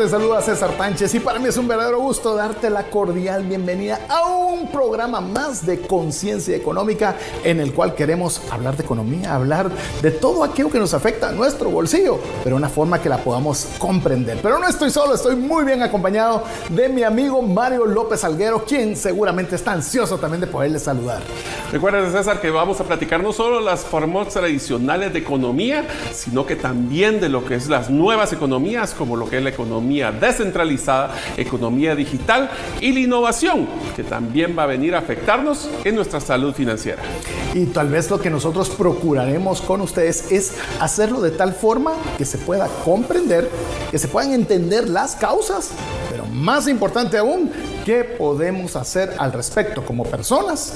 Te saluda César Tánchez y para mí es un verdadero gusto darte la cordial bienvenida a un programa más de conciencia económica en el cual queremos hablar de economía, hablar de todo aquello que nos afecta a nuestro bolsillo, pero de una forma que la podamos comprender. Pero no estoy solo, estoy muy bien acompañado de mi amigo Mario López Alguero, quien seguramente está ansioso también de poderle saludar. Recuerda, César, que vamos a platicar no solo las formas tradicionales de economía, sino que también de lo que es las nuevas economías, como lo que es la economía descentralizada, economía digital y la innovación, que también va a venir a afectarnos en nuestra salud financiera. Y tal vez lo que nosotros procuraremos con ustedes es hacerlo de tal forma que se pueda comprender, que se puedan entender las causas, pero más importante aún, qué podemos hacer al respecto como personas,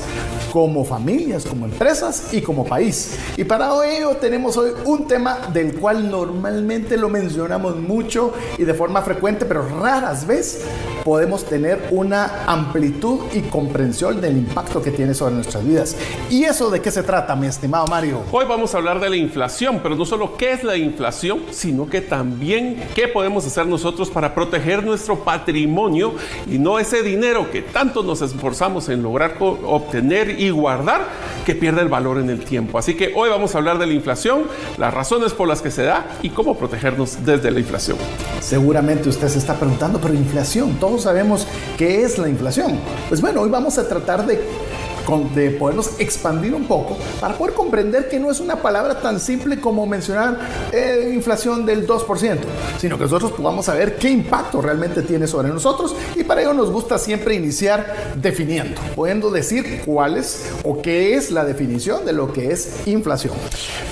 como familias, como empresas y como país. Y para ello tenemos hoy un tema del cual normalmente lo mencionamos mucho y de forma frecuente, pero raras veces podemos tener una amplitud y comprensión del impacto que tiene sobre nuestras vidas. ¿Y eso de qué se trata, mi estimado Mario? Hoy vamos a hablar de la inflación, pero no solo qué es la inflación, sino que también qué podemos hacer nosotros para proteger nuestro patrimonio y no ese dinero que tanto nos esforzamos en lograr obtener y guardar, que pierde el valor en el tiempo. Así que hoy vamos a hablar de la inflación, las razones por las que se da y cómo protegernos desde la inflación. Seguramente usted se está preguntando, pero inflación, todos sabemos qué es la inflación. Pues bueno, hoy vamos a tratar de podernos expandir un poco para poder comprender que no es una palabra tan simple como mencionar inflación del 2%, sino que nosotros podamos saber qué impacto realmente tiene sobre nosotros, y para ello nos gusta siempre iniciar definiendo, pudiendo decir cuál es o qué es la definición de lo que es inflación.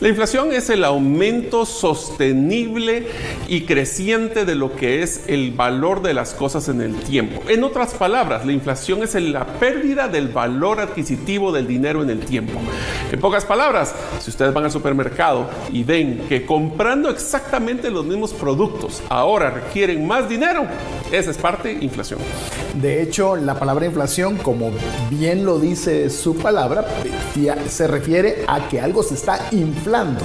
La inflación es el aumento sostenible y creciente de lo que es el valor de las cosas en el tiempo. En otras palabras, la inflación es la pérdida del valor adquisitivo del dinero en el tiempo. En pocas palabras, si ustedes van al supermercado y ven que comprando exactamente los mismos productos ahora requieren más dinero, esa es parte de inflación. De hecho, la palabra inflación, como bien lo dice su palabra, se refiere a que algo se está inflando.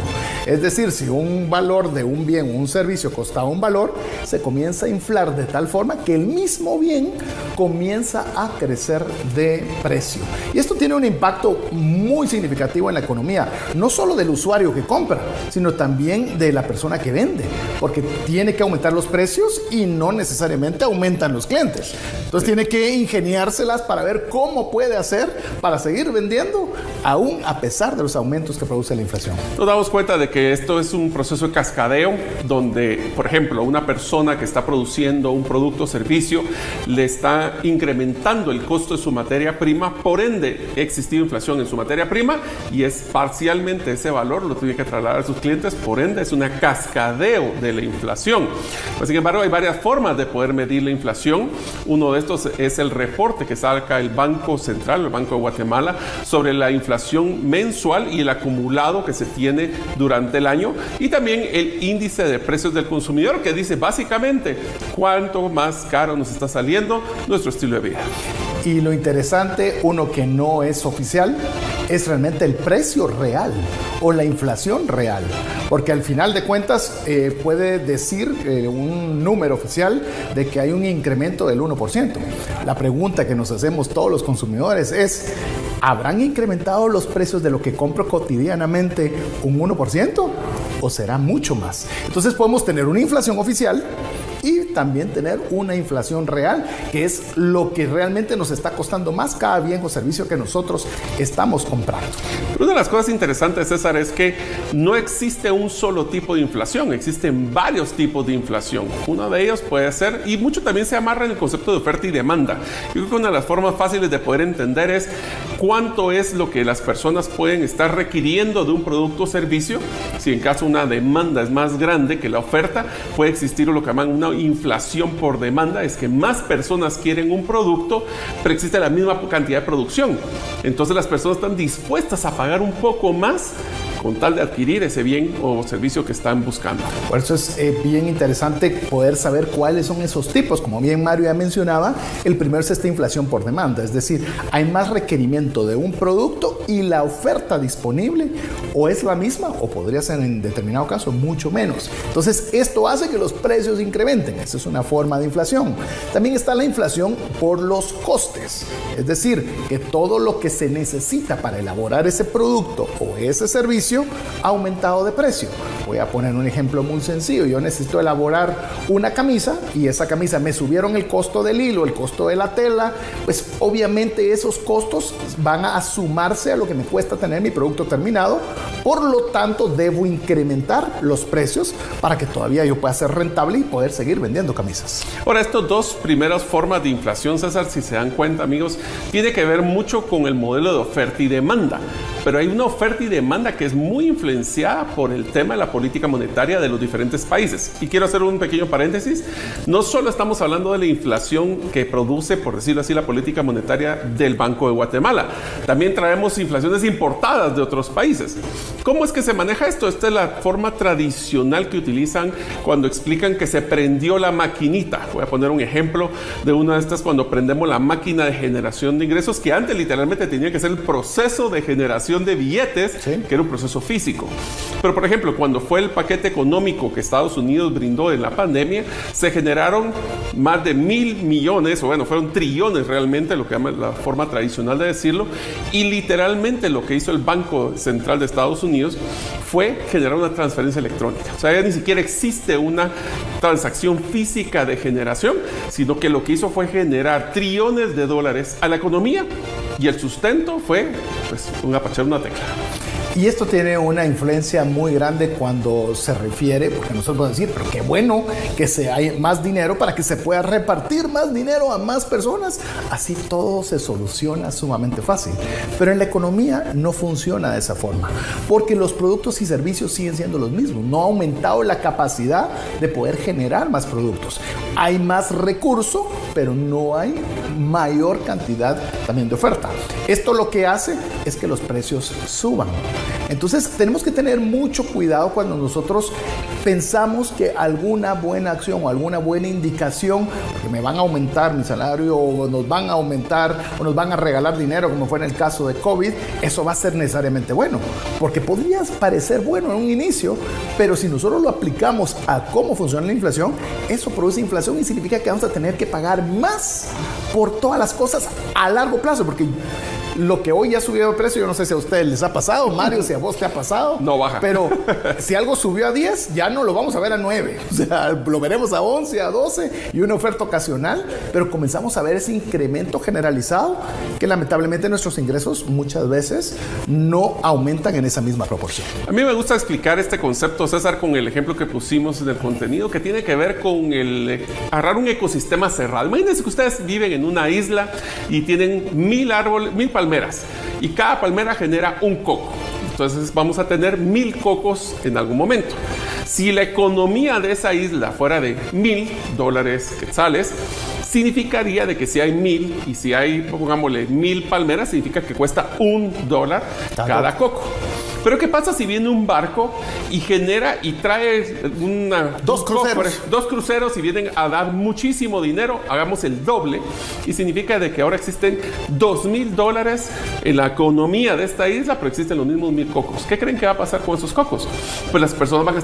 Es decir, si un valor de un bien o un servicio costaba un valor, se comienza a inflar de tal forma que el mismo bien comienza a crecer de precio. Y esto tiene un impacto muy significativo en la economía, no solo del usuario que compra, sino también de la persona que vende, porque tiene que aumentar los precios y no necesariamente aumentan los clientes. Entonces tiene que ingeniárselas para ver cómo puede hacer para seguir vendiendo, aún a pesar de los aumentos que produce la inflación. Nos damos cuenta de que esto es un proceso de cascadeo, donde, por ejemplo, una persona que está produciendo un producto o servicio le está incrementando el costo de su materia prima, por ende ha existido inflación en su materia prima y es parcialmente ese valor lo tiene que trasladar a sus clientes, por ende es una cascadeo de la inflación. Pues, sin embargo, hay varias formas de poder medir la inflación. Uno de estos es el reporte que saca el Banco Central, el Banco de Guatemala, sobre la inflación mensual y el acumulado que se tiene durante el año, y también el índice de precios del consumidor, que dice básicamente cuánto más caro nos está saliendo nuestro estilo de vida. Y lo interesante, uno que no es oficial, es realmente el precio real o la inflación real, porque al final de cuentas puede decir un número oficial de que hay un incremento del 1%. La pregunta que nos hacemos todos los consumidores es: ¿habrán incrementado los precios de lo que compro cotidianamente un 1% o será mucho más? Entonces podemos tener una inflación oficial y también tener una inflación real, que es lo que realmente nos está costando más cada bien o servicio que nosotros estamos comprando. Pero una de las cosas interesantes, César, es que no existe un solo tipo de inflación, existen varios tipos de inflación. Uno de ellos puede ser, y mucho también se amarra en el concepto de oferta y demanda. Yo creo que una de las formas fáciles de poder entender es cuánto es lo que las personas pueden estar requiriendo de un producto o servicio. Si en caso una demanda es más grande que la oferta, puede existir lo que llaman una inflación por demanda, es que más personas quieren un producto, pero existe la misma cantidad de producción. Entonces las personas están dispuestas a pagar un poco más con tal de adquirir ese bien o servicio que están buscando. Por eso es bien interesante poder saber cuáles son esos tipos. Como bien Mario ya mencionaba, el primero es esta inflación por demanda, es decir, hay más requerimiento de un producto y la oferta disponible o es la misma o podría ser en determinado caso mucho menos. Entonces esto hace que los precios incrementen. Esa es una forma de inflación. También está la inflación por los costes, es decir, que todo lo que se necesita para elaborar ese producto o ese servicio ha aumentado de precio. Voy a poner un ejemplo muy sencillo. Yo necesito elaborar una camisa y esa camisa me subieron el costo del hilo, el costo de la tela, pues obviamente esos costos van a sumarse a lo que me cuesta tener mi producto terminado. Por lo tanto, debo incrementar los precios para que todavía yo pueda ser rentable y poder seguir vendiendo camisas. Ahora, estas dos primeras formas de inflación, César, si se dan cuenta, amigos, tiene que ver mucho con el modelo de oferta y demanda. Pero hay una oferta y demanda que es muy influenciada por el tema de la política monetaria de los diferentes países. Y quiero hacer un pequeño paréntesis. No solo estamos hablando de la inflación que produce, por decirlo así, la política monetaria del Banco de Guatemala. También traemos inflaciones importadas de otros países. ¿Cómo es que se maneja esto? Esta es la forma tradicional que utilizan cuando explican que se prendió la maquinita. Voy a poner un ejemplo de una de estas cuando prendemos la máquina de generación de ingresos, que antes literalmente tenía que ser el proceso de generación de billetes, ¿sí?, que era un proceso físico. Pero, por ejemplo, cuando fue el paquete económico que Estados Unidos brindó en la pandemia, se generaron más de 1,000 millones, o bueno, fueron trillones realmente, lo que llama la forma tradicional de decirlo, y literalmente lo que hizo el Banco Central de Estados Unidos fue generar una transferencia electrónica. O sea, ya ni siquiera existe una transacción física de generación, sino que lo que hizo fue generar trillones de dólares a la economía, y el sustento fue, pues, apachar una tecla. Y esto tiene una influencia muy grande cuando se refiere, porque nosotros podemos decir, pero qué bueno que hay más dinero para que se pueda repartir más dinero a más personas. Así todo se soluciona sumamente fácil. Pero en la economía no funciona de esa forma, porque los productos y servicios siguen siendo los mismos. No ha aumentado la capacidad de poder generar más productos. Hay más recurso, pero no hay mayor cantidad también de oferta. Esto lo que hace es que los precios suban. Entonces tenemos que tener mucho cuidado cuando nosotros pensamos que alguna buena acción o alguna buena indicación, porque me van a aumentar mi salario o nos van a aumentar o nos van a regalar dinero, como fue en el caso de COVID, eso va a ser necesariamente bueno, porque podría parecer bueno en un inicio, pero si nosotros lo aplicamos a cómo funciona la inflación, eso produce inflación y significa que vamos a tener que pagar más por todas las cosas a largo plazo, porque lo que hoy ya subió de precio, yo no sé si a ustedes les ha pasado, Mario, si a vos te ha pasado. No baja. Pero si algo subió a 10, ya no lo vamos a ver a 9. O sea, lo veremos a 11, a 12 y una oferta ocasional. Pero comenzamos a ver ese incremento generalizado que lamentablemente nuestros ingresos muchas veces no aumentan en esa misma proporción. A mí me gusta explicar este concepto, César, con el ejemplo que pusimos en el contenido, que tiene que ver con el agarrar un ecosistema cerrado. Imagínense que ustedes viven en una isla y tienen 1,000 árboles, 1,000 palmeras, y cada palmera genera un coco. Entonces vamos a tener 1,000 cocos en algún momento. Si la economía de esa isla fuera de $1,000 quetzales, significaría de que si hay 1,000 y si hay, pongámosle, 1,000 palmeras, significa que cuesta $1 cada coco. Pero ¿qué pasa si viene un barco y genera y trae dos cruceros y vienen a dar muchísimo dinero? Hagamos el doble y significa de que ahora existen $2,000 en la economía de esta isla, pero existen los mismos 1,000 cocos. ¿Qué creen que va a pasar con esos cocos? Pues las personas van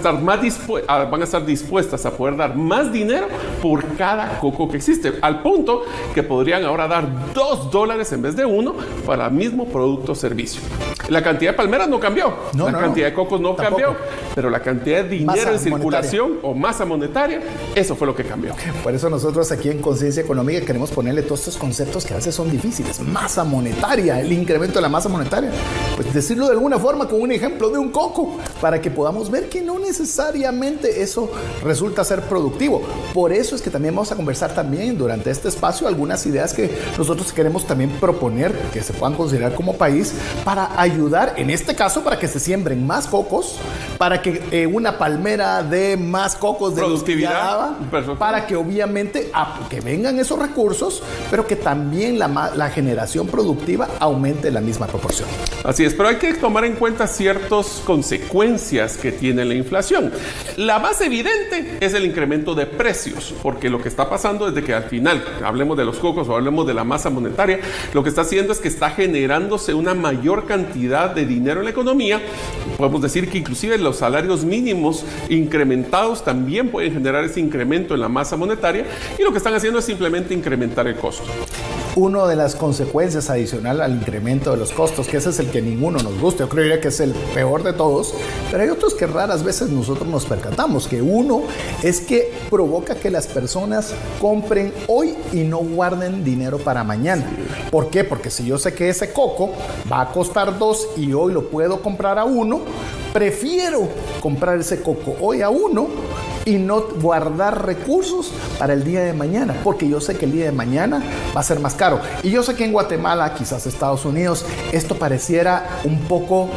a estar dispuestas a poder dar más dinero por cada coco que existe, al punto que podrían ahora dar $2 en vez de 1 para el mismo producto o servicio. La cantidad de palmeras no cambió. La cantidad de cocos no cambió, pero la cantidad de dinero en circulación o masa monetaria, eso fue lo que cambió. Por eso nosotros aquí en Conciencia Económica queremos ponerle todos estos conceptos que a veces son difíciles. Masa monetaria, el incremento de la masa monetaria. Pues decirlo de alguna forma con un ejemplo de un coco, para que podamos ver que no necesariamente eso resulta ser productivo. Por eso es que también vamos a conversar también durante este espacio algunas ideas que nosotros queremos también proponer, que se puedan considerar como país, para ayudar, en este caso, para para que se siembren más cocos, para que una palmera dé más cocos de productividad, para que obviamente que vengan esos recursos, pero que también la generación productiva aumente en la misma proporción. Así es, pero hay que tomar en cuenta ciertas consecuencias que tiene la inflación. La más evidente es el incremento de precios, porque lo que está pasando desde que al final, hablemos de los cocos o hablemos de la masa monetaria, lo que está haciendo es que está generándose una mayor cantidad de dinero en la economía. Podemos decir que inclusive los salarios mínimos incrementados también pueden generar ese incremento en la masa monetaria, y lo que están haciendo es simplemente incrementar el costo. Una de las consecuencias adicional al incremento de los costos, que ese es el que ninguno nos gusta, yo creo que es el peor de todos, pero hay otros que raras veces nosotros nos percatamos, que uno es que provoca que las personas compren hoy y no guarden dinero para mañana. ¿Por qué? Porque si yo sé que ese coco va a costar 2 y hoy lo puedo comprar a 1, prefiero comprar ese coco hoy a 1 y no guardar recursos para el día de mañana, porque yo sé que el día de mañana va a ser más caro. Y yo sé que en Guatemala, quizás Estados Unidos, esto pareciera un poco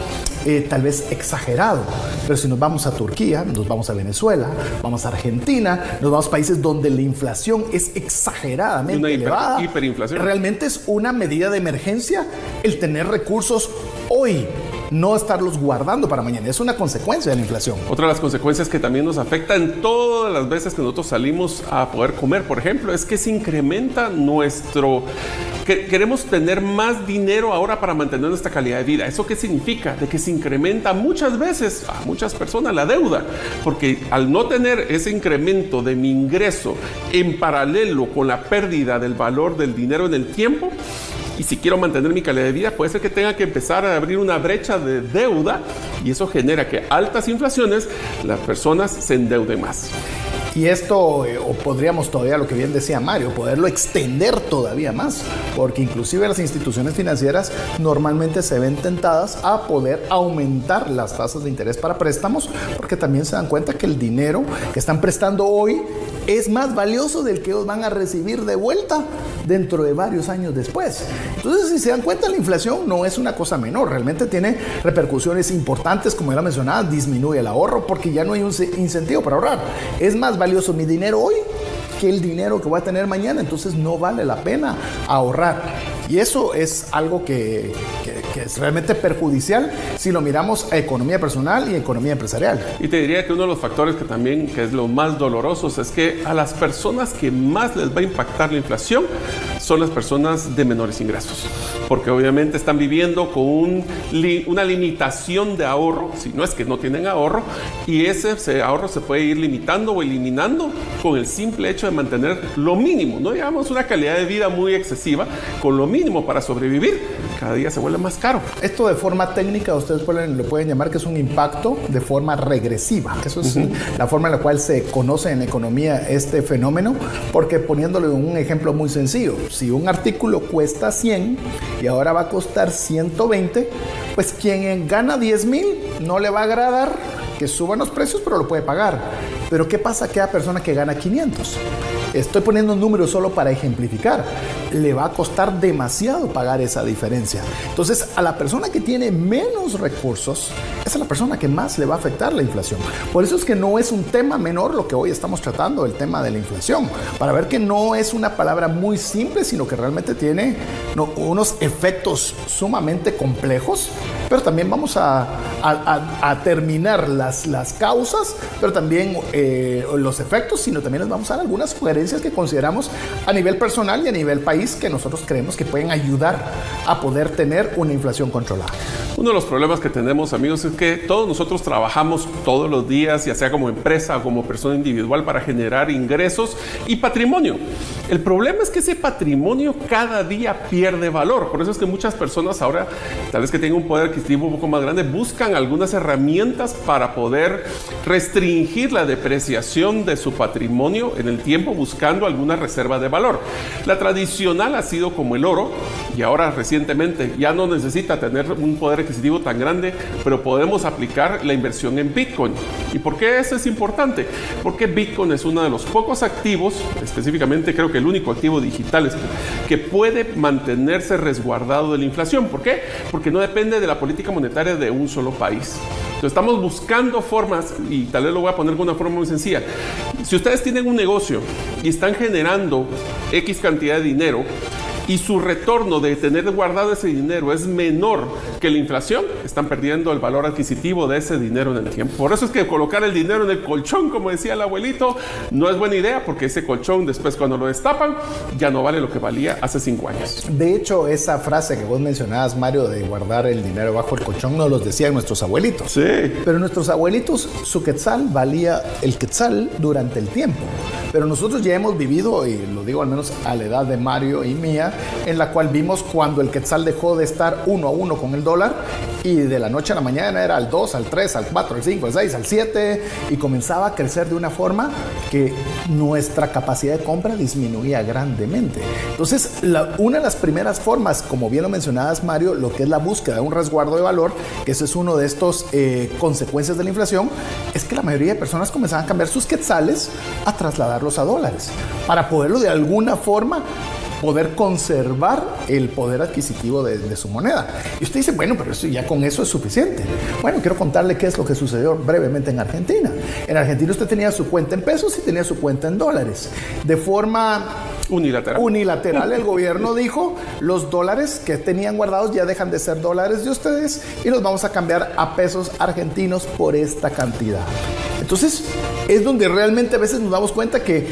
tal vez exagerado, pero si nos vamos a Turquía, nos vamos a Venezuela, vamos a Argentina, nos vamos a países donde la inflación es exageradamente elevada, hiperinflación. Realmente es una medida de emergencia el tener recursos hoy, no estarlos guardando para mañana. Es una consecuencia de la inflación. Otra de las consecuencias que también nos afecta en todas las veces que nosotros salimos a poder comer, por ejemplo, es que se incrementa queremos tener más dinero ahora para mantener nuestra calidad de vida. ¿Eso qué significa? De que se incrementa muchas veces a muchas personas la deuda, porque al no tener ese incremento de mi ingreso en paralelo con la pérdida del valor del dinero en el tiempo, y si quiero mantener mi calidad de vida, puede ser que tenga que empezar a abrir una brecha de deuda, y eso genera que altas inflaciones, las personas se endeuden más. Y esto, o podríamos todavía, lo que bien decía Mario, poderlo extender todavía más, porque inclusive las instituciones financieras normalmente se ven tentadas a poder aumentar las tasas de interés para préstamos, porque también se dan cuenta que el dinero que están prestando hoy es más valioso del que ellos van a recibir de vuelta dentro de varios años después. Entonces, si se dan cuenta, la inflación no es una cosa menor, realmente tiene repercusiones importantes, como ya mencionaba, disminuye el ahorro porque ya no hay un incentivo para ahorrar. Es más valioso mi dinero hoy que el dinero que voy a tener mañana, entonces no vale la pena ahorrar. Y eso es algo que es realmente perjudicial si lo miramos a economía personal y economía empresarial. Y te diría que uno de los factores que es lo más doloroso, es que a las personas que más les va a impactar la inflación son las personas de menores ingresos, porque obviamente están viviendo con una limitación de ahorro, si no es que no tienen ahorro, y ese ahorro se puede ir limitando o eliminando con el simple hecho de mantener lo mínimo, no digamos una calidad de vida muy excesiva, con lo mínimo para sobrevivir. Cada día se vuelve más caro. Esto de forma técnica ustedes lo pueden llamar que es un impacto de forma regresiva. Eso es la forma en la cual se conoce en economía este fenómeno, porque poniéndole un ejemplo muy sencillo, si un artículo cuesta 100 y ahora va a costar 120, pues quien gana 10,000 no le va a agradar que suban los precios, pero lo puede pagar. Pero ¿qué pasa a aquella persona que gana 500? Estoy poniendo un número solo para ejemplificar. Le va a costar demasiado pagar esa diferencia. Entonces, a la persona que tiene menos recursos, esa es la persona que más le va a afectar la inflación. Por eso es que no es un tema menor lo que hoy estamos tratando, el tema de la inflación. Para ver que no es una palabra muy simple, sino que realmente tiene unos efectos sumamente complejos. Pero también vamos a terminar las causas, pero también los efectos, sino también les vamos a dar algunas sugerencias que consideramos a nivel personal y a nivel país que nosotros creemos que pueden ayudar a poder tener una inflación controlada. Uno de los problemas que tenemos, amigos, es que todos nosotros trabajamos todos los días, ya sea como empresa o como persona individual, para generar ingresos y patrimonio. El problema es que ese patrimonio cada día pierde valor. Por eso es que muchas personas ahora, tal vez que tengan un poder adquisitivo un poco más grande, buscan algunas herramientas para poder restringir la depreciación de su patrimonio en el tiempo, buscando alguna reserva de valor. La tradicional ha sido como el oro, y ahora recientemente ya no necesita tener un poder adquisitivo tan grande, pero podemos aplicar la inversión en Bitcoin. ¿Y por qué eso es importante? Porque Bitcoin es uno de los pocos activos, específicamente creo que que el único activo digital que puede mantenerse resguardado de la inflación. ¿Por qué? Porque no depende de la política monetaria de un solo país. Entonces estamos buscando formas, y tal vez lo voy a poner de una forma muy sencilla. Si ustedes tienen un negocio y están generando X cantidad de dinero, y su retorno de tener guardado ese dinero es menor que la inflación, están perdiendo el valor adquisitivo de ese dinero en el tiempo. Por eso es que colocar el dinero en el colchón, como decía el abuelito, no es buena idea, porque ese colchón después cuando lo destapan ya no vale lo que valía hace 5 años. De hecho, esa frase que vos mencionabas, Mario, de guardar el dinero bajo el colchón, nos los decían nuestros abuelitos. Sí. Pero nuestros abuelitos, su quetzal valía el quetzal durante el tiempo. Pero nosotros ya hemos vivido, y lo digo al menos a la edad de Mario y mía, en la cual vimos cuando el quetzal dejó de estar 1 a 1 con el dólar y de la noche a la mañana era al 2, al 3, al 4, al 5, al 6, al 7 y comenzaba a crecer de una forma que nuestra capacidad de compra disminuía grandemente. Entonces, una de las primeras formas, como bien lo mencionabas, Mario, lo que es la búsqueda de un resguardo de valor, que eso es uno de estos consecuencias de la inflación, es que la mayoría de personas comenzaban a cambiar sus quetzales a trasladarlos a dólares para poderlo de alguna forma poder conservar el poder adquisitivo de su moneda. Y usted dice, bueno, pero eso, ya con eso es suficiente. Bueno, quiero contarle qué es lo que sucedió brevemente en Argentina. En Argentina usted tenía su cuenta en pesos y tenía su cuenta en dólares. De forma unilateral, el gobierno dijo, los dólares que tenían guardados ya dejan de ser dólares de ustedes y los vamos a cambiar a pesos argentinos por esta cantidad. Entonces, es donde realmente a veces nos damos cuenta que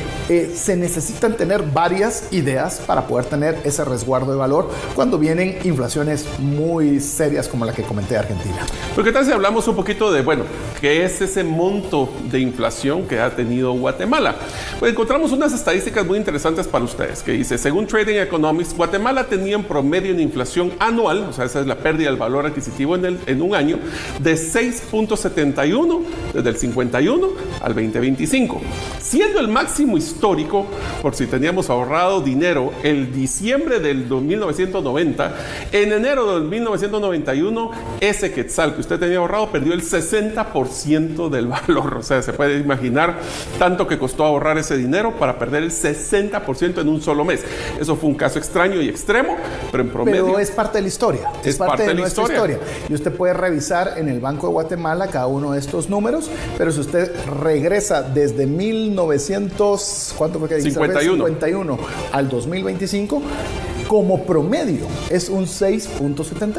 se necesitan tener varias ideas para poder tener ese resguardo de valor cuando vienen inflaciones muy serias como la que comenté de Argentina. Pero ¿qué tal si hablamos un poquito de, bueno, qué es ese monto de inflación que ha tenido Guatemala? Pues encontramos unas estadísticas muy interesantes para ustedes, que dice, según Trading Economics, Guatemala tenía en promedio una inflación anual, o sea, esa es la pérdida del valor adquisitivo en un año, de 6.71 desde el 51 al 2025, siendo el máximo histórico, por si teníamos ahorrado dinero, el diciembre del 1990, en enero del 1991, ese quetzal que usted tenía ahorrado perdió el 60% del valor. O sea, se puede imaginar tanto que costó ahorrar ese dinero para perder el 60% en un solo mes. Eso fue un caso extraño y extremo, pero en promedio... Pero es parte de la historia. Es parte de nuestra historia. Y usted puede revisar en el Banco de Guatemala cada uno de estos números, pero si usted regresa desde 1900, ¿cuánto fue que dijiste? 51 al 2025, como promedio es un 6.71.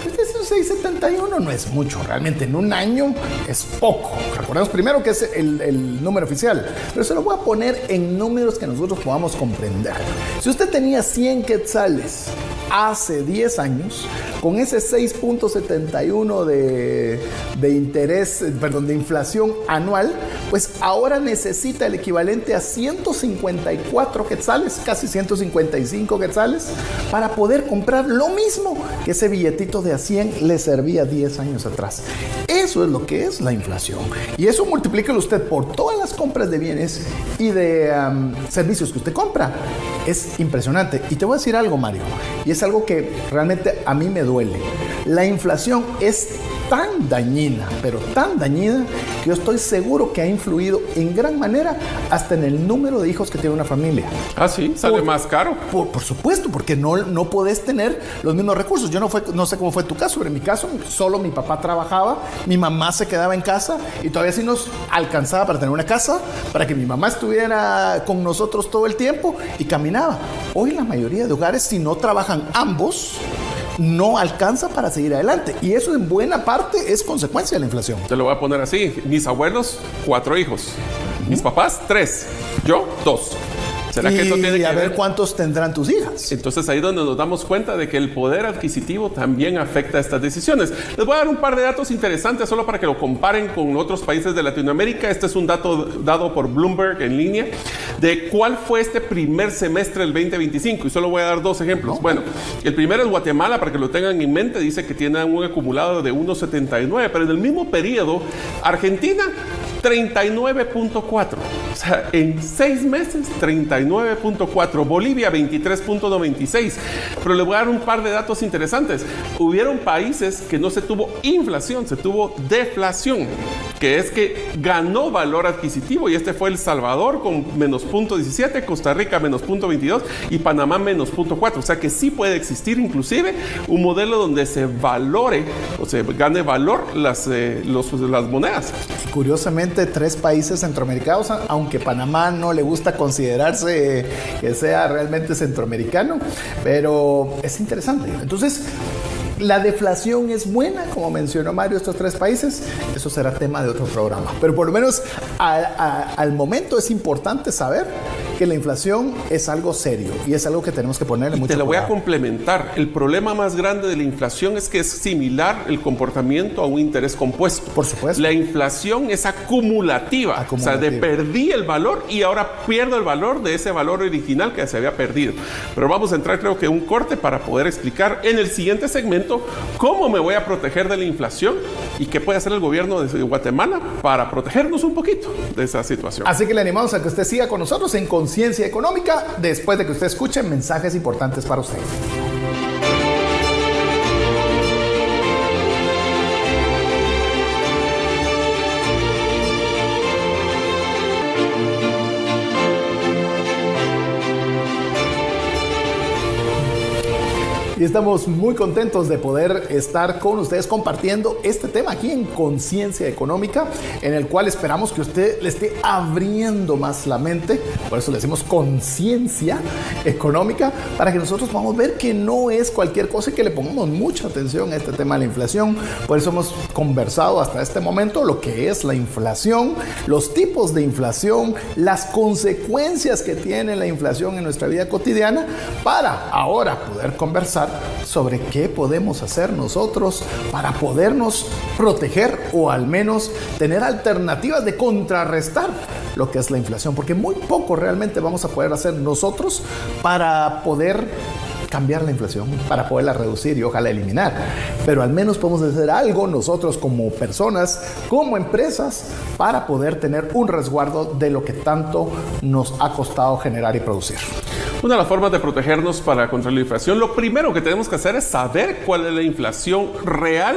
Este 6.71 no es mucho, realmente en un año es poco. Recordemos primero que es el número oficial, pero se lo voy a poner en números que nosotros podamos comprender. Si usted tenía 100 quetzales hace 10 años, con ese 6.71 de interés, perdón, de inflación anual, pues ahora necesita el equivalente a 154 quetzales, casi 155 quetzales, para poder comprar lo mismo que ese billetito de a 100 le servía 10 años atrás. Eso es lo que es la inflación. Y eso multiplíquelo usted por todas las compras de bienes y de servicios que usted compra. Es impresionante. Y te voy a decir algo, Mario, y es algo que realmente a mí me duele. La inflación es tan dañina, pero tan dañina, que yo estoy seguro que ha influido en gran manera hasta en el número de hijos que tiene una familia. Ah, sí, sale más caro. Por supuesto, porque no podés tener los mismos recursos. Yo no sé cómo fue tu caso, pero en mi caso solo mi papá trabajaba, mi mamá se quedaba en casa y todavía sí nos alcanzaba para tener una casa, para que mi mamá estuviera con nosotros todo el tiempo y caminaba. Hoy la mayoría de hogares, si no trabajan ambos, no alcanza para seguir adelante. Y eso en buena parte es consecuencia de la inflación. Te lo voy a poner así. Mis abuelos, 4 hijos. Mis papás, 3. Yo, 2. ¿Será que eso tiene que ver cuántos tendrán tus hijas? Entonces ahí es donde nos damos cuenta de que el poder adquisitivo también afecta a estas decisiones. Les voy a dar un par de datos interesantes solo para que lo comparen con otros países de Latinoamérica. Este es un dato dado por Bloomberg en línea de cuál fue este primer semestre del 2025. Y solo voy a dar 2 ejemplos. Bueno, el primero es Guatemala, para que lo tengan en mente. Dice que tiene un acumulado de 1.79, pero en el mismo periodo, Argentina, 39.4. O sea, en 6 meses, 39.4. Bolivia, 23.96. Pero le voy a dar un par de datos interesantes. Hubieron países que no se tuvo inflación, se tuvo deflación, que es que ganó valor adquisitivo, y este fue El Salvador con menos 0.17, Costa Rica menos 0.22 y Panamá menos 0.4. O sea que sí puede existir inclusive un modelo donde se valore o se gane valor las monedas. Curiosamente, 3 países centroamericanos, aunque Panamá no le gusta considerarse que sea realmente centroamericano, pero es interesante. Entonces, la deflación es buena, como mencionó Mario, estos 3 países. Eso será tema de otro programa. Pero por lo menos al momento es importante saber que la inflación es algo serio y es algo que tenemos que ponerle mucho cuidado. Te lo voy a complementar. El problema más grande de la inflación es que es similar el comportamiento a un interés compuesto. Por supuesto. La inflación es acumulativa. O sea, perdí el valor y ahora pierdo el valor de ese valor original que se había perdido. Pero vamos a entrar, creo que, un corte para poder explicar en el siguiente segmento cómo me voy a proteger de la inflación y qué puede hacer el gobierno de Guatemala para protegernos un poquito de esa situación. Así que le animamos a que usted siga con nosotros en Conciencia Económica después de que usted escuche mensajes importantes para usted. Y estamos muy contentos de poder estar con ustedes compartiendo este tema aquí en Conciencia Económica, en el cual esperamos que usted le esté abriendo más la mente. Por eso le decimos Conciencia Económica, para que nosotros podamos ver que no es cualquier cosa y que le pongamos mucha atención a este tema de la inflación. Por eso hemos conversado hasta este momento lo que es la inflación, los tipos de inflación, las consecuencias que tiene la inflación en nuestra vida cotidiana, para ahora poder conversar sobre qué podemos hacer nosotros para podernos proteger o al menos tener alternativas de contrarrestar lo que es la inflación, porque muy poco realmente vamos a poder hacer nosotros para poder cambiar la inflación, para poderla reducir y ojalá eliminar, pero al menos podemos hacer algo nosotros como personas, como empresas, para poder tener un resguardo de lo que tanto nos ha costado generar y producir. Una de las formas de protegernos contra la inflación, lo primero que tenemos que hacer es saber cuál es la inflación real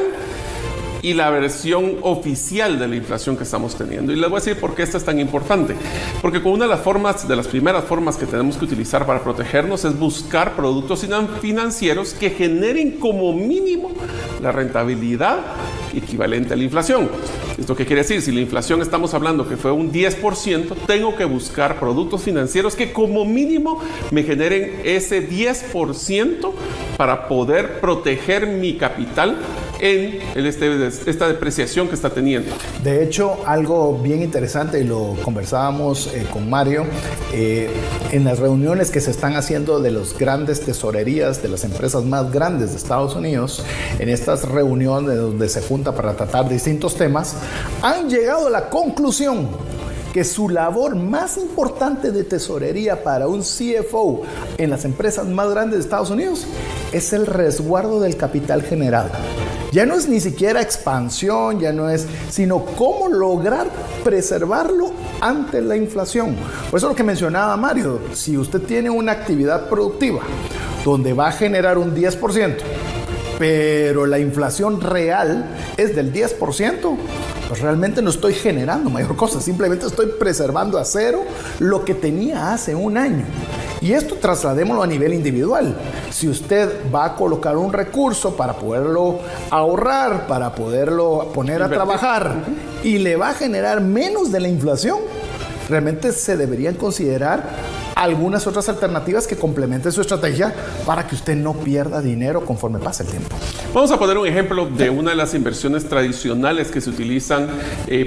y la versión oficial de la inflación que estamos teniendo. Y les voy a decir por qué esto es tan importante. Porque con una de las primeras formas que tenemos que utilizar para protegernos es buscar productos financieros que generen como mínimo la rentabilidad equivalente a la inflación. ¿Esto qué quiere decir? Si la inflación estamos hablando que fue un 10%, tengo que buscar productos financieros que como mínimo me generen ese 10% para poder proteger mi capital en esta depreciación que está teniendo. De hecho, algo bien interesante, y lo conversábamos con Mario, en las reuniones que se están haciendo de las grandes tesorerías de las empresas más grandes de Estados Unidos, en estas reuniones donde se junta para tratar distintos temas, han llegado a la conclusión que su labor más importante de tesorería para un CFO en las empresas más grandes de Estados Unidos es el resguardo del capital generado. Ya no es ni siquiera expansión, sino cómo lograr preservarlo ante la inflación. Por eso lo que mencionaba Mario, si usted tiene una actividad productiva donde va a generar un 10%, pero la inflación real es del 10%, pues realmente no estoy generando mayor cosa, simplemente estoy preservando a cero lo que tenía hace un año. Y esto trasladémoslo a nivel individual. Si usted va a colocar un recurso para poderlo ahorrar, para poderlo poner a trabajar y le va a generar menos de la inflación, realmente se deberían considerar algunas otras alternativas que complementen su estrategia para que usted no pierda dinero conforme pasa el tiempo. Vamos a poner un ejemplo de una de las inversiones tradicionales que se utilizan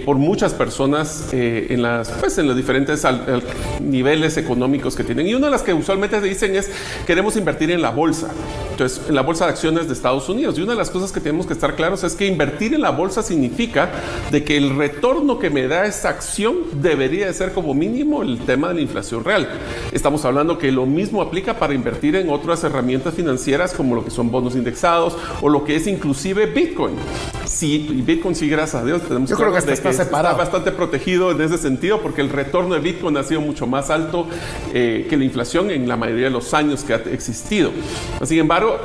por muchas personas en los diferentes niveles económicos que tienen. Y una de las que usualmente dicen es: queremos invertir en la bolsa. Entonces, en la bolsa de acciones de Estados Unidos. Y una de las cosas que tenemos que estar claros es que invertir en la bolsa significa de que el retorno que me da esa acción debería de ser como mínimo el tema de la inflación real. estamos hablando que lo mismo aplica para invertir en otras herramientas financieras como lo que son bonos indexados o lo que es inclusive Bitcoin. Sí, y Bitcoin sí, gracias a Dios, tenemos Yo creo que está separado. Está bastante protegido en ese sentido porque el retorno de Bitcoin ha sido mucho más alto que la inflación en la mayoría de los años que ha existido. Sin embargo,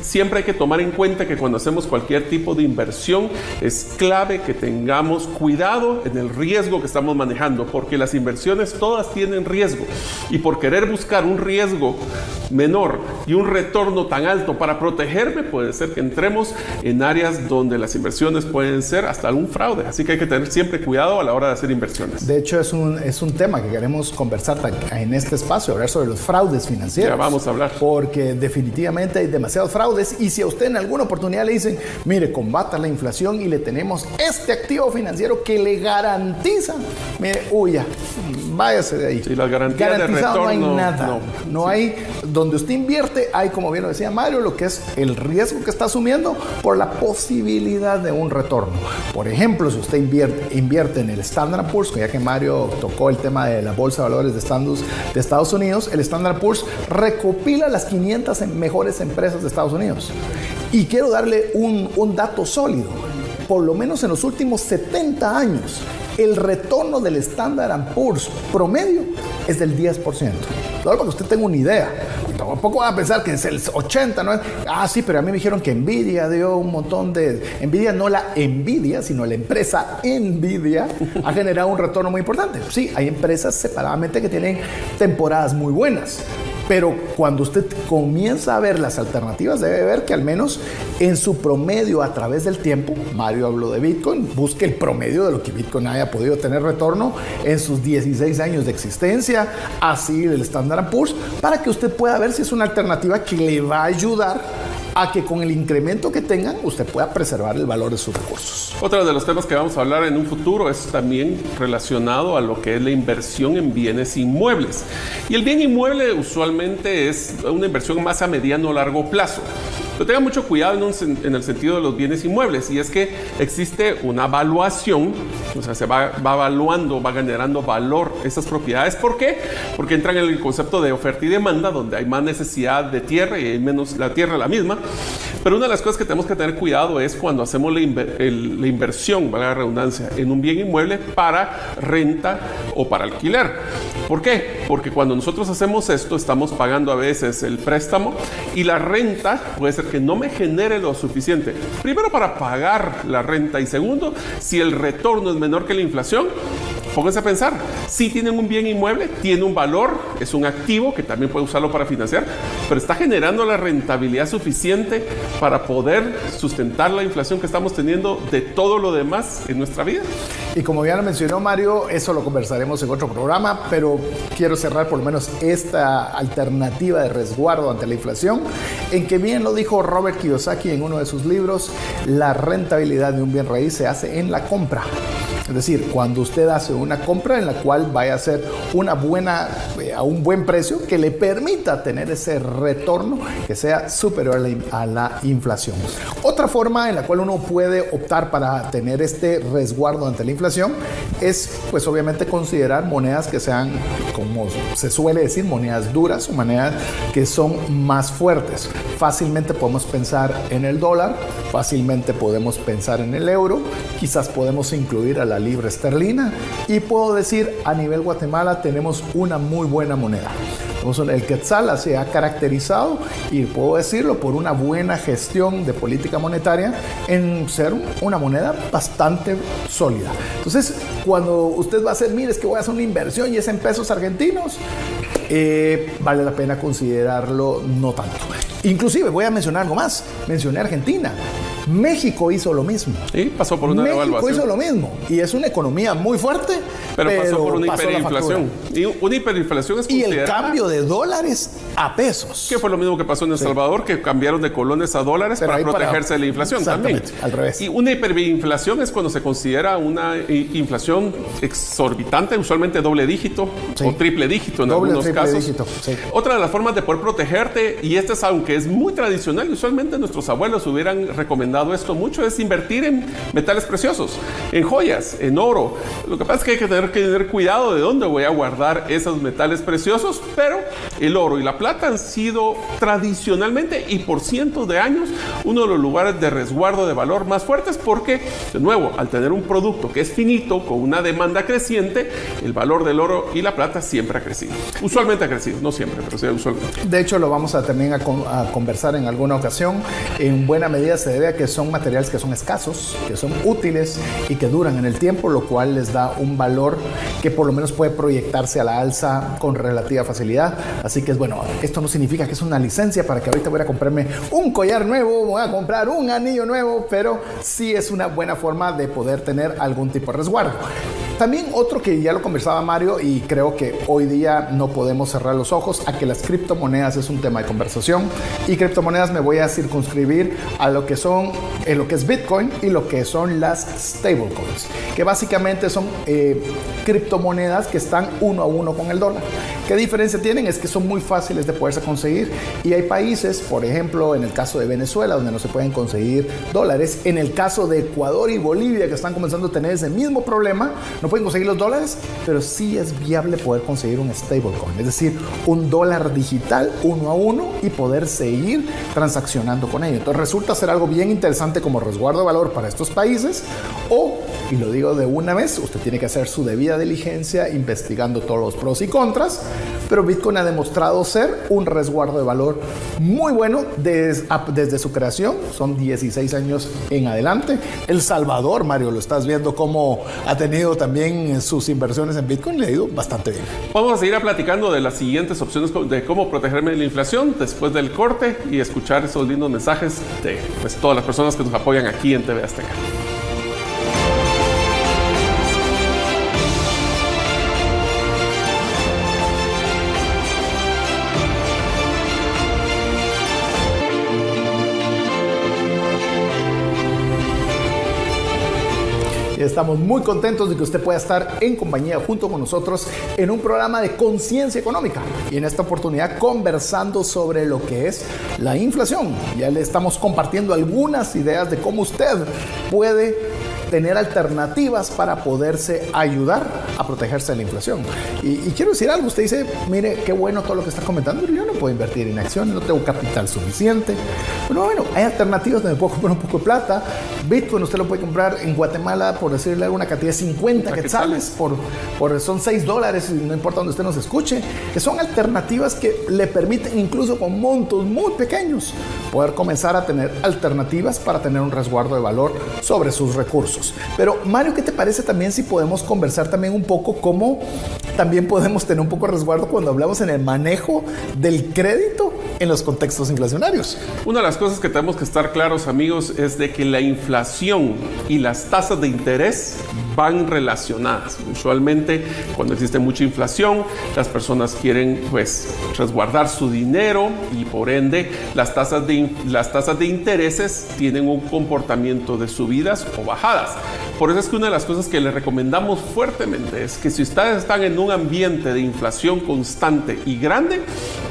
siempre hay que tomar en cuenta que cuando hacemos cualquier tipo de inversión es clave que tengamos cuidado en el riesgo que estamos manejando, porque las inversiones todas tienen riesgo y por querer buscar un riesgo menor y un retorno tan alto para protegerme, puede ser que entremos en áreas donde las inversiones pueden ser hasta algún fraude, así que hay que tener siempre cuidado a la hora de hacer inversiones. De hecho, es un tema que queremos conversar en este espacio, hablar sobre los fraudes financieros. Ya vamos a hablar. Porque definitivamente hay demasiados fraudes y si a usted en alguna oportunidad le dicen, mire, combata la inflación y le tenemos este activo financiero que le garantiza, mire, ya, váyase de ahí. Sí, las garantías de retorno. No hay nada. No hay, donde usted invierte, hay, como bien lo decía Mario, lo que es el riesgo que está asumiendo por la posibilidad de un retorno. Por ejemplo, si usted invierte en el Standard & Poor's, ya que Mario tocó el tema de la Bolsa de Valores de Estados Unidos, el Standard & Poor's recopila las 500 mejores empresas de Estados Unidos. Y quiero darle un dato sólido. Por lo menos en los últimos 70 años, el retorno del Standard & Poor's promedio es del 10%. Para que usted tenga una idea. Tampoco van a pensar que es el 80, ¿no? Sí, pero a mí me dijeron que Nvidia dio un montón de... Nvidia, no la Nvidia, sino la empresa Nvidia, ha generado un retorno muy importante. Sí, hay empresas separadamente que tienen temporadas muy buenas. Pero cuando usted comienza a ver las alternativas, debe ver que al menos en su promedio a través del tiempo, Mario habló de Bitcoin, busque el promedio de lo que Bitcoin haya podido tener retorno en sus 16 años de existencia, así el Standard & Poor's, para que usted pueda ver si es una alternativa que le va a ayudar a que con el incremento que tengan usted pueda preservar el valor de sus recursos. Otro de los temas que vamos a hablar en un futuro es también relacionado a lo que es la inversión en bienes inmuebles. Y el bien inmueble usualmente es una inversión más a mediano o largo plazo. Pero tenga mucho cuidado en el sentido de los bienes inmuebles, y es que existe una evaluación, o sea, se va evaluando, va generando valor esas propiedades. ¿Por qué? Porque entran en el concepto de oferta y demanda, donde hay más necesidad de tierra y hay menos la tierra la misma. Pero una de las cosas que tenemos que tener cuidado es cuando hacemos la inversión, valga la redundancia, en un bien inmueble para renta o para alquiler. ¿Por qué? Porque cuando nosotros hacemos esto, estamos pagando a veces el préstamo y la renta puede ser que no me genere lo suficiente. Primero, para pagar la renta, y segundo, si el retorno es menor que la inflación. Pónganse a pensar, si tienen un bien inmueble, tiene un valor, es un activo que también puede usarlo para financiar, pero está generando la rentabilidad suficiente para poder sustentar la inflación que estamos teniendo de todo lo demás en nuestra vida. Y como ya lo mencionó Mario, eso lo conversaremos en otro programa, pero quiero cerrar por lo menos esta alternativa de resguardo ante la inflación, en que bien lo dijo Robert Kiyosaki en uno de sus libros, la rentabilidad de un bien raíz se hace en la compra. Es decir, cuando usted hace una compra en la cual vaya a ser a un buen precio que le permita tener ese retorno que sea superior a la inflación. Otra forma en la cual uno puede optar para tener este resguardo ante la inflación es, pues obviamente, considerar monedas que sean, como se suele decir, monedas duras o monedas que son más fuertes. Fácilmente podemos pensar en el dólar, fácilmente podemos pensar en el euro, quizás podemos incluir a la libra esterlina, y puedo decir, a nivel Guatemala tenemos una muy buena moneda. El quetzal se ha caracterizado, y puedo decirlo, por una buena gestión de política monetaria en ser una moneda bastante sólida. Entonces, cuando usted va a hacer, mire, es que voy a hacer una inversión y es en pesos argentinos, vale la pena considerarlo no tanto. Inclusive, voy a mencionar algo más. Mencioné Argentina. México hizo lo mismo. Sí, pasó por una devaluación. México hizo lo mismo. Y es una economía muy fuerte, pero pasó por una hiperinflación. Y una hiperinflación es considerada... Y el cambio de dólares a pesos. Que fue lo mismo que pasó en El Salvador, que cambiaron de colones a dólares para protegerse de la inflación también. Al revés. Y una hiperinflación es cuando se considera una inflación exorbitante, usualmente doble dígito o triple dígito en algunos casos. Otra de las formas de poder protegerte, y esta es aunque es muy tradicional, y usualmente nuestros abuelos hubieran recomendado esto mucho, es invertir en metales preciosos, en joyas, en oro. Lo que pasa es que hay que tener cuidado de dónde voy a guardar esos metales preciosos, pero el oro y la plata han sido tradicionalmente y por cientos de años uno de los lugares de resguardo de valor más fuertes porque, de nuevo, al tener un producto que es finito, con una demanda creciente, el valor del oro y la plata siempre ha crecido. Usualmente ha crecido, no siempre, pero sí usualmente. De hecho, lo vamos a también a conversar en alguna ocasión. En buena medida se debe a que son materiales que son escasos, que son útiles y que duran en el tiempo, lo cual les da un valor que por lo menos puede proyectarse a la alza con relativa facilidad. Así que, bueno, esto no significa que es una licencia para que ahorita voy a comprarme un collar nuevo, voy a comprar un anillo nuevo, pero sí es una buena forma de poder tener algún tipo de resguardo. También otro que ya lo conversaba Mario, y creo que hoy día no podemos cerrar los ojos a que las criptomonedas es un tema de conversación, y criptomonedas me voy a circunscribir a lo que son, lo que es Bitcoin y lo que son las stablecoins, que básicamente son criptomonedas que están uno a uno con el dólar. ¿Qué diferencia tienen? Es que son muy fáciles de poderse conseguir, y hay países, por ejemplo, en el caso de Venezuela, donde no se pueden conseguir dólares. En el caso de Ecuador y Bolivia, que están comenzando a tener ese mismo problema, no pueden conseguir los dólares, pero sí es viable poder conseguir un stablecoin, es decir, un dólar digital uno a uno y poder seguir transaccionando con ello. Entonces resulta ser algo bien interesante como resguardo de valor para estos países, o, y lo digo de una vez, usted tiene que hacer su debida diligencia investigando todos los pros y contras, pero Bitcoin ha demostrado ser un resguardo de valor muy bueno desde su creación. Son 16 años en adelante. El Salvador, Mario, lo estás viendo cómo ha tenido también sus inversiones en Bitcoin, le ha ido bastante bien. Vamos a seguir platicando de las siguientes opciones de cómo protegerme de la inflación después del corte y escuchar esos lindos mensajes de todas las personas que nos apoyan aquí en TV Azteca. Estamos muy contentos de que usted pueda estar en compañía junto con nosotros en un programa de conciencia económica, y en esta oportunidad conversando sobre lo que es la inflación. Ya le estamos compartiendo algunas ideas de cómo usted puede tener alternativas para poderse ayudar a protegerse de la inflación. Y quiero decir algo, usted dice, mire, qué bueno todo lo que está comentando, pero yo no puedo invertir en acciones, no tengo capital suficiente. Pero bueno, hay alternativas donde puedo comprar un poco de plata. Bitcoin usted lo puede comprar en Guatemala, por decirle una cantidad de 50 quetzales, son $6, no importa donde usted nos escuche, que son alternativas que le permiten, incluso con montos muy pequeños, poder comenzar a tener alternativas para tener un resguardo de valor sobre sus recursos. Pero Mario, ¿qué te parece también si podemos conversar también un poco cómo también podemos tener un poco de resguardo cuando hablamos en el manejo del crédito en los contextos inflacionarios? Una de las cosas que tenemos que estar claros, amigos, es de que la inflación y las tasas de interés van relacionadas. Usualmente, cuando existe mucha inflación, las personas quieren resguardar su dinero, y por ende las tasas de intereses tienen un comportamiento de subidas o bajadas. Por eso es que una de las cosas que les recomendamos fuertemente es que si ustedes están en un ambiente de inflación constante y grande,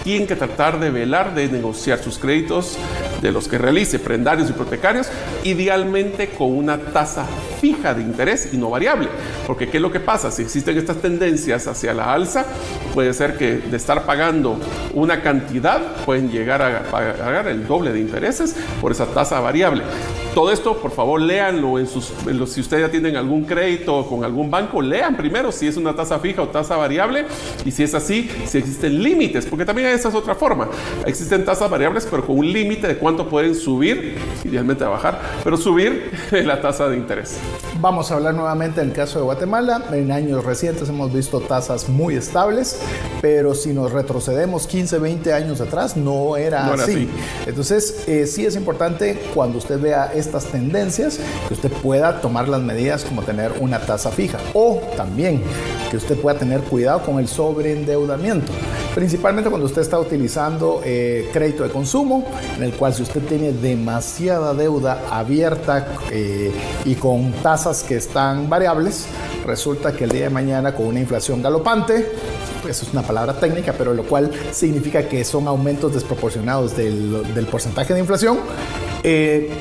tienen que tratar de velar, de negociar sus créditos de los que realice, prendarios y hipotecarios, idealmente con una tasa fija de interés y no variable. Porque ¿qué es lo que pasa? Si existen estas tendencias hacia la alza, puede ser que de estar pagando una cantidad, pueden llegar a pagar el doble de intereses por esa tasa variable. Todo esto, por favor, léanlo si ustedes ya tienen algún crédito con algún banco, lean primero si es una tasa fija o tasa variable, y si es así, si existen límites, porque también esa es otra forma. Existen tasas variables, pero con un límite de cuánto pueden subir, idealmente a bajar, pero subir la tasa de interés. Vamos a hablar nuevamente del caso de Guatemala. En años recientes hemos visto tasas muy estables, pero si nos retrocedemos 15, 20 años atrás, no era así. Entonces, sí es importante cuando usted vea estas tendencias, que usted pueda tomar las medidas como tener una tasa fija, o también que usted pueda tener cuidado con el sobreendeudamiento. principalmente cuando usted está utilizando crédito de consumo, en el cual si usted tiene demasiada deuda abierta y con tasas que están variables, resulta que el día de mañana con una inflación galopante, eso es una palabra técnica, pero lo cual significa que son aumentos desproporcionados del porcentaje de inflación,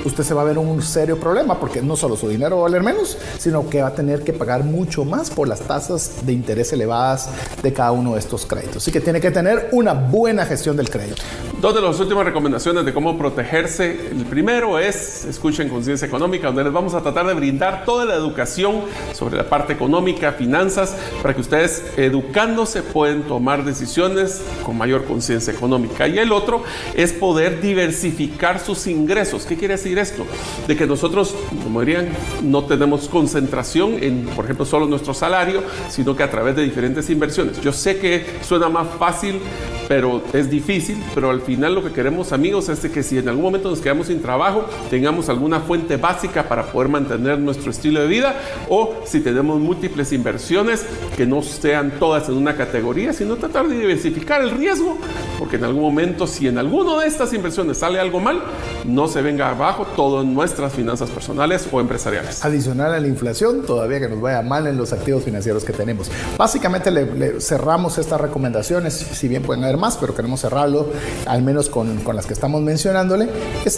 usted se va a ver un serio problema, porque no solo su dinero va a valer menos, sino que va a tener que pagar mucho más por las tasas de interés elevadas de cada uno de estos créditos. Así que tiene que tener una buena gestión del crédito. Dos de las últimas recomendaciones de cómo protegerse. El primero es, escuchen Conciencia Económica, donde les vamos a tratar de brindar toda la educación sobre la parte económica, finanzas, para que ustedes, educándose, pueden tomar decisiones con mayor conciencia económica. Y el otro es poder diversificar sus ingresos. ¿Qué quiere decir esto? De que nosotros, como dirían, no tenemos concentración en, por ejemplo, solo nuestro salario, sino que a través de diferentes inversiones. Yo sé que suena más fácil, pero es difícil, pero al final lo que queremos, amigos, es de que si en algún momento nos quedamos sin trabajo, tengamos alguna fuente básica para poder mantener nuestro estilo de vida, o si tenemos múltiples inversiones, que no sean todas en una categoría, sino tratar de diversificar el riesgo, porque en algún momento, si en alguna de estas inversiones sale algo mal, no se venga abajo todo en nuestras finanzas personales o empresariales. Adicional a la inflación, todavía que nos vaya mal en los activos financieros que tenemos. Básicamente le cerramos estas recomendaciones, si bien pueden haber más, pero queremos cerrarlo al menos con las que estamos mencionándole.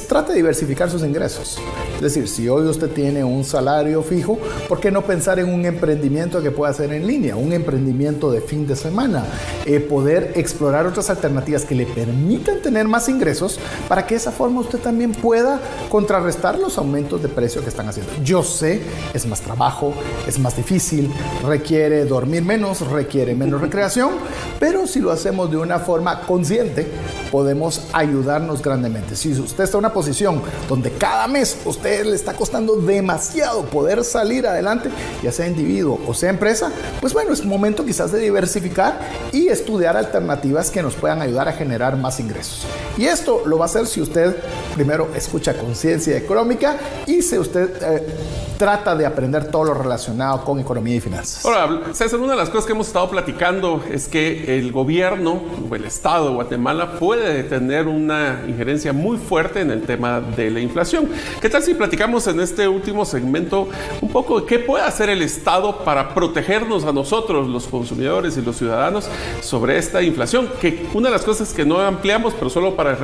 Trate de diversificar sus ingresos. Es decir, si hoy usted tiene un salario fijo, ¿por qué no pensar en un emprendimiento que pueda hacer en línea? Un emprendimiento de fin de semana. Poder explorar otras alternativas que le permitan tener más ingresos, para que de esa forma usted también pueda contrarrestar los aumentos de precio que están haciendo. Yo sé, es más trabajo, es más difícil, requiere dormir menos, requiere menos recreación, pero si lo hacemos de una forma consciente, podemos ayudarnos grandemente. Si usted está en una posición donde cada mes usted le está costando demasiado poder salir adelante, ya sea individuo o sea empresa, pues bueno, es momento quizás de diversificar y estudiar alternativas que nos puedan ayudar a generar más ingresos. Y esto lo va a hacer si usted primero escucha Conciencia Económica y si usted trata de aprender todo lo relacionado con economía y finanzas. Ahora, César, una de las cosas que hemos estado platicando es que el gobierno o el Estado de Guatemala puede tener una injerencia muy fuerte en el tema de la inflación. ¿Qué tal si platicamos en este último segmento un poco de qué puede hacer el Estado para protegernos a nosotros, los consumidores y los ciudadanos, sobre esta inflación? Que una de las cosas que no ampliamos, pero solo para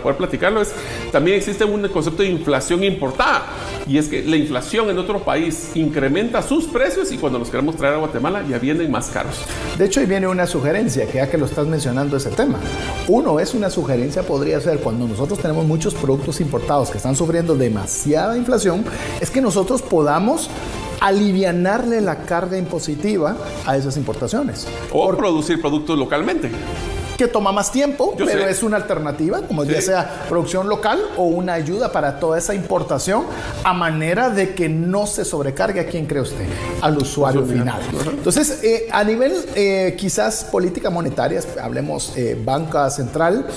poder platicarlo, es también existe un concepto de inflación importada, y es que la inflación en otro país incrementa sus precios y cuando los queremos traer a Guatemala ya vienen más caros. De hecho, ahí viene una sugerencia, que ya que lo estás mencionando ese tema. Una sugerencia podría ser, cuando nosotros tenemos muchos productos importados que están sufriendo demasiada inflación, es que nosotros podamos alivianarle la carga impositiva a esas importaciones. O producir productos localmente. Que toma más tiempo, pero es una alternativa, como ya sea producción local o una ayuda para toda esa importación, a manera de que no se sobrecargue a quién cree usted, al usuario final. Entonces, a nivel quizás política monetaria, hablemos banca central,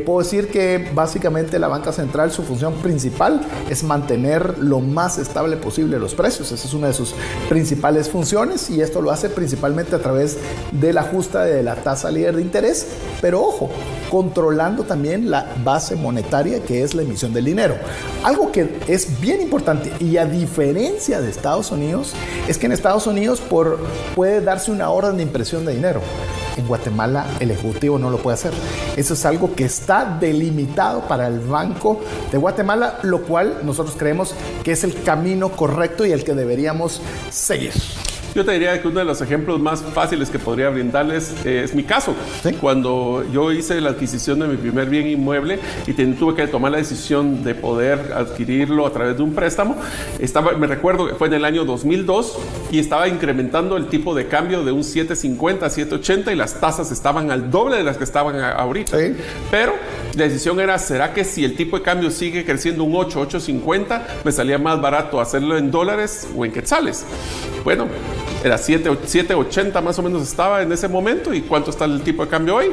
puedo decir que básicamente la banca central, su función principal es mantener lo más estable posible los precios. Esa es una de sus principales funciones, y esto lo hace principalmente a través del ajuste de la tasa líder de interés, pero ojo, controlando también la base monetaria, que es la emisión del dinero. Algo que es bien importante, y a diferencia de Estados Unidos, es que en Estados Unidos puede darse una orden de impresión de dinero. En Guatemala el Ejecutivo no lo puede hacer. Eso es algo que está delimitado para el Banco de Guatemala, lo cual nosotros creemos que es el camino correcto y el que deberíamos seguir. Yo te diría que uno de los ejemplos más fáciles que podría brindarles es mi caso. ¿Sí? Cuando yo hice la adquisición de mi primer bien inmueble y tuve que tomar la decisión de poder adquirirlo a través de un préstamo, me recuerdo que fue en el año 2002 y estaba incrementando el tipo de cambio de un 7.50 a 7.80 y las tasas estaban al doble de las que estaban ahorita. ¿Sí? Pero la decisión era, ¿será que si el tipo de cambio sigue creciendo un 8.50, me salía más barato hacerlo en dólares o en quetzales? Bueno, era 7.80 más o menos estaba en ese momento. ¿Y cuánto está el tipo de cambio hoy?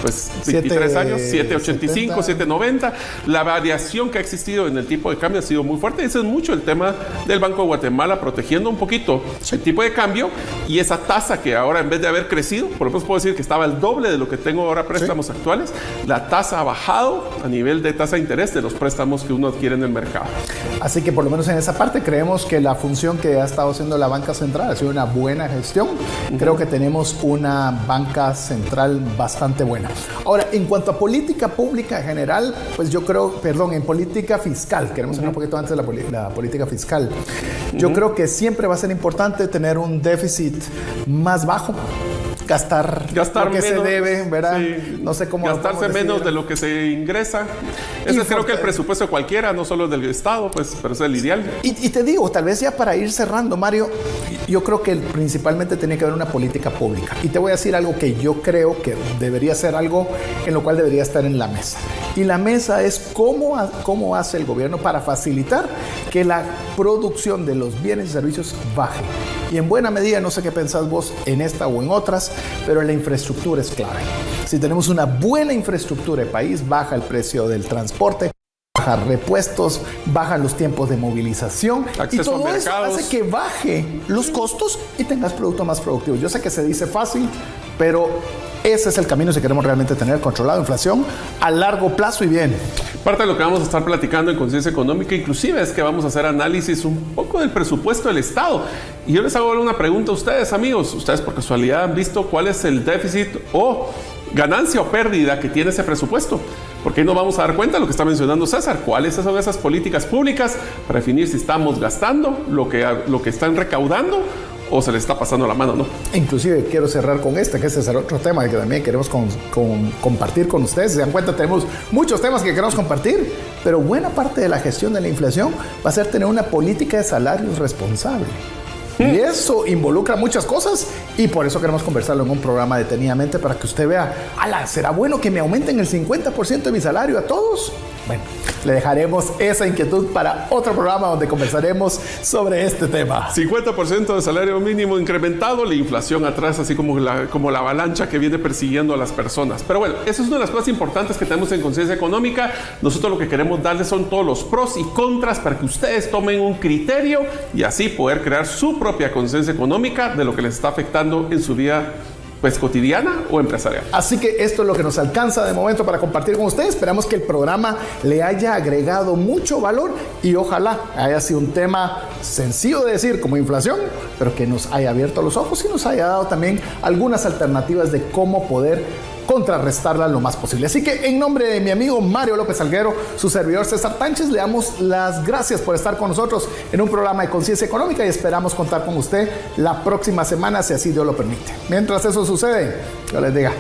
pues 23 años, 7.85, 7.90. La variación que ha existido en el tipo de cambio ha sido muy fuerte. Ese es mucho el tema del Banco de Guatemala, protegiendo un poquito el tipo de cambio y esa tasa que ahora, en vez de haber crecido, por lo menos puedo decir que estaba el doble de lo que tengo ahora préstamos actuales, la tasa ha bajado a nivel de tasa de interés de los préstamos que uno adquiere en el mercado. Así que por lo menos en esa parte creemos que la función que ha estado haciendo la banca central ha sido una buena gestión. Creo que tenemos una banca central bastante buena. Ahora, en cuanto a política pública en general, pues yo creo, en política fiscal, queremos hablar un poquito antes de la política fiscal. Yo creo que siempre va a ser importante tener un déficit más bajo. Gastar lo que menos, se debe, ¿verdad? Sí. No sé cómo gastarse menos de lo que se ingresa. Ese creo que el presupuesto de cualquiera, no solo del Estado, pues, pero es el ideal. Y te digo, tal vez ya para ir cerrando, Mario, yo creo que principalmente tiene que haber una política pública. Y te voy a decir algo que yo creo que debería ser algo en lo cual debería estar en la mesa. Y la mesa es cómo hace el gobierno para facilitar que la producción de los bienes y servicios baje. Y en buena medida, no sé qué pensás vos en esta o en otras, pero la infraestructura es clave. Si tenemos una buena infraestructura de país, baja el precio del transporte, baja repuestos, bajan los tiempos de movilización, acceso y todo a eso hace que baje los costos y tengas productos más productivos. Yo sé que se dice fácil, pero ese es el camino si queremos realmente tener controlada la inflación a largo plazo y bien. Parte de lo que vamos a estar platicando en Conciencia Económica, inclusive, es que vamos a hacer análisis un poco del presupuesto del Estado. Y yo les hago una pregunta a ustedes, amigos. Ustedes, por casualidad, han visto cuál es el déficit o ganancia o pérdida que tiene ese presupuesto. Porque ahí nos vamos a dar cuenta de lo que está mencionando César. ¿Cuáles son esas políticas públicas para definir si estamos gastando lo que están recaudando o se le está pasando la mano, ¿no? Inclusive quiero cerrar con que este es el otro tema que también queremos compartir con ustedes. Se dan cuenta, tenemos muchos temas que queremos compartir, pero buena parte de la gestión de la inflación va a ser tener una política de salarios responsable. Y eso involucra muchas cosas y por eso queremos conversarlo en un programa detenidamente para que usted vea, ¿será bueno que me aumenten el 50% de mi salario a todos? Bueno, le dejaremos esa inquietud para otro programa donde conversaremos sobre este tema. 50% de salario mínimo incrementado, la inflación atrás, así como la avalancha que viene persiguiendo a las personas. Pero bueno, eso es una de las cosas importantes que tenemos en Conciencia Económica. Nosotros lo que queremos darles son todos los pros y contras para que ustedes tomen un criterio y así poder crear su propia conciencia económica de lo que les está afectando en su vida cotidiana o empresarial. Así que esto es lo que nos alcanza de momento para compartir con ustedes. Esperamos que el programa le haya agregado mucho valor y ojalá haya sido un tema sencillo de decir como inflación, pero que nos haya abierto los ojos y nos haya dado también algunas alternativas de cómo poder contrarrestarla lo más posible. Así que en nombre de mi amigo Mario López Salguero, su servidor César Tánchez, le damos las gracias por estar con nosotros en un programa de Conciencia Económica y esperamos contar con usted la próxima semana, si así Dios lo permite. Mientras eso sucede, yo les diga,